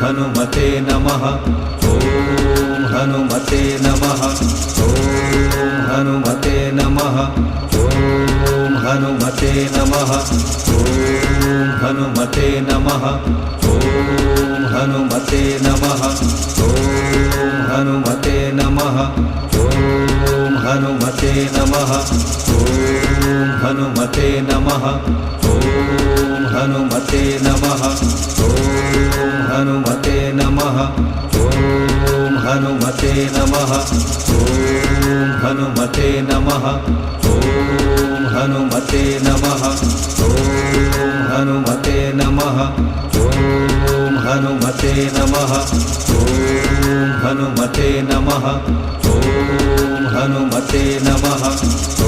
हनुमते नमः। ॐ हनुमते नमः। ॐ हनुमते नमः। ॐ हनुमते नमः। ॐ हनुमते नमः। ॐ हनुमते नमः। ॐ हनुमते नमः। ॐ हनुमते नमः। ॐ हनुमते नमः। ॐ हनुमते नमः। ॐ हनुमते नमः। ॐ हनुमते नमः। ॐ हनुमते नमः। ॐ हनुमते नमः। ॐ हनुमते नमः। ॐ हनुमते नमः। ॐ हनुमते नमः। ॐ हनुमते नमः।